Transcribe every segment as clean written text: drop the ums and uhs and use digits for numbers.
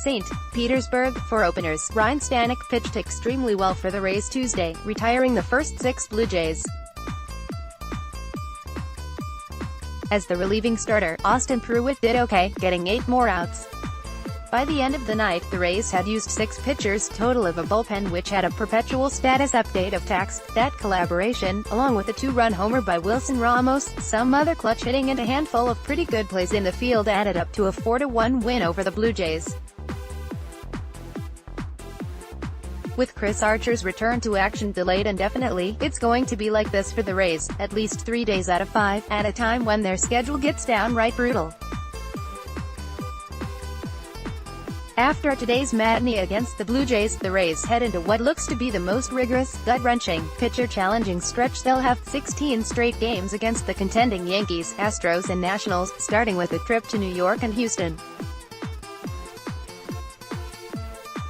St. Petersburg. For openers, Ryne Stanek pitched extremely well for the Rays Tuesday, retiring the first 6 Blue Jays. As the relieving starter, Pruitt did okay, getting 8 more outs. By the end of the night, the Rays had used 6 pitchers, total of a bullpen which had a perpetual status update of text. That collaboration, along with a 2-run homer by Wilson Ramos, some other clutch hitting and a handful of pretty good plays in the field added up to a 4-1 win over the Blue Jays. With Chris Archer's return to action delayed indefinitely, it's going to be like this for the Rays, at least 3 days out of 5, at a time when their schedule gets downright brutal. After today's matinee against the Blue Jays, the Rays head into what looks to be the most rigorous, gut-wrenching, pitcher-challenging stretch they'll have. 16 straight games against the contending Yankees, Astros and Nationals, starting with a trip to New York and Houston.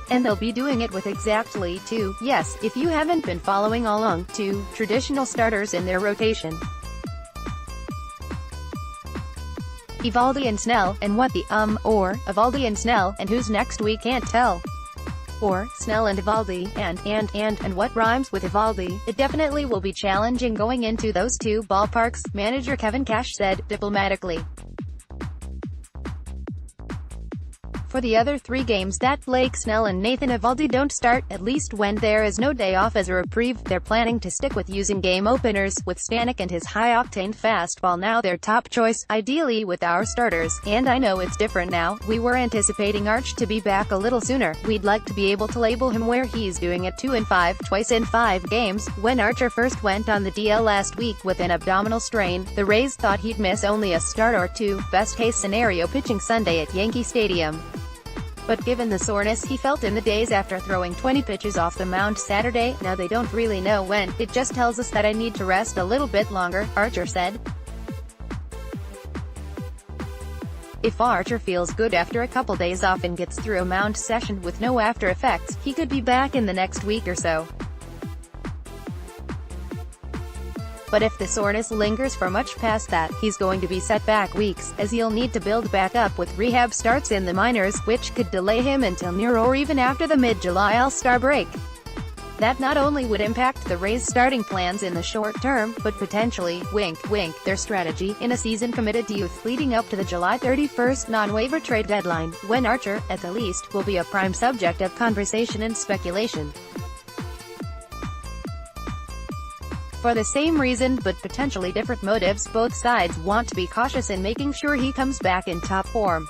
And they'll be doing it with exactly 2, yes, if you haven't been following along, 2 traditional starters in their rotation. Eovaldi and Snell, and what the, or, Eovaldi and Snell, and who's next we can't tell. Or, Snell and Eovaldi, and what rhymes with Eovaldi. It definitely will be challenging going into those 2 ballparks, manager Kevin Cash said, diplomatically. For the other 3 games that Blake Snell and Nathan Eovaldi don't start, at least when there is no day off as a reprieve, they're planning to stick with using game openers, with Stanek and his high-octane fastball now their top choice, ideally with our starters. And I know it's different now, we were anticipating Arch to be back a little sooner, we'd like to be able to label him where he's doing it 2 and 5, twice in 5 games. When Archer first went on the DL last week with an abdominal strain, the Rays thought he'd miss only a start or 2, best-case scenario pitching Sunday at Yankee Stadium. But given the soreness he felt in the days after throwing 20 pitches off the mound Saturday, now they don't really know when. It just tells us that I need to rest a little bit longer, Archer said. If Archer feels good after a couple days off and gets through a mound session with no after effects, he could be back in the next week or so. But if the soreness lingers for much past that, he's going to be set back weeks, as he'll need to build back up with rehab starts in the minors, which could delay him until near or even after the mid-July All-Star break. That not only would impact the Rays' starting plans in the short term, but potentially, wink, wink, their strategy in a season committed to youth leading up to the July 31st non-waiver trade deadline, when Archer, at the least, will be a prime subject of conversation and speculation. For the same reason, but potentially different motives, both sides want to be cautious in making sure he comes back in top form.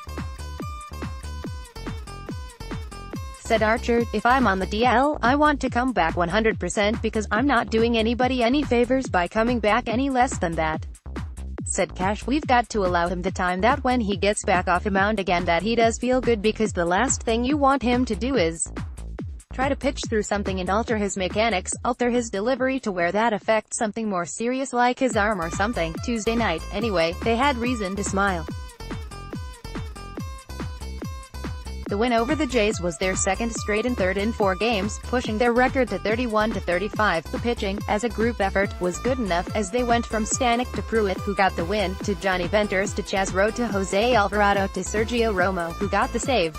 Said Archer, "If I'm on the DL, I want to come back 100% because I'm not doing anybody any favors by coming back any less than that." Said Cash, "We've got to allow him the time that when he gets back off the mound again that he does feel good, because the last thing you want him to do is try to pitch through something and alter his mechanics, alter his delivery to where that affects something more serious like his arm or something." Tuesday night, anyway, they had reason to smile. The win over the Jays was their second straight and third in 4 games, pushing their record to 31-35. The pitching, as a group effort, was good enough, as they went from Stanek to Pruitt, who got the win, to Johnny Venters to Chaz Rowe to Jose Alvarado to Sergio Romo, who got the save.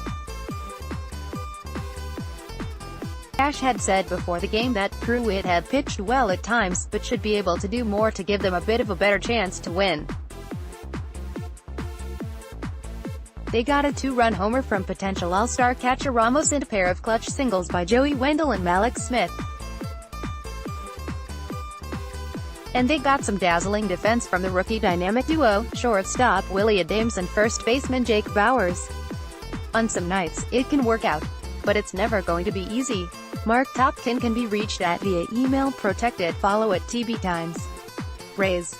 Cash had said before the game that Pruitt had pitched well at times, but should be able to do more to give them a bit of a better chance to win. They got a 2-run homer from potential All-Star catcher Ramos and a pair of clutch singles by Joey Wendle and Malik Smith. And they got some dazzling defense from the rookie dynamic duo, shortstop Willie Adams and first baseman Jake Bauers. On some nights, it can work out, but it's never going to be easy. Mark Topkin can be reached at via email protected, follow at TB Times. Rays.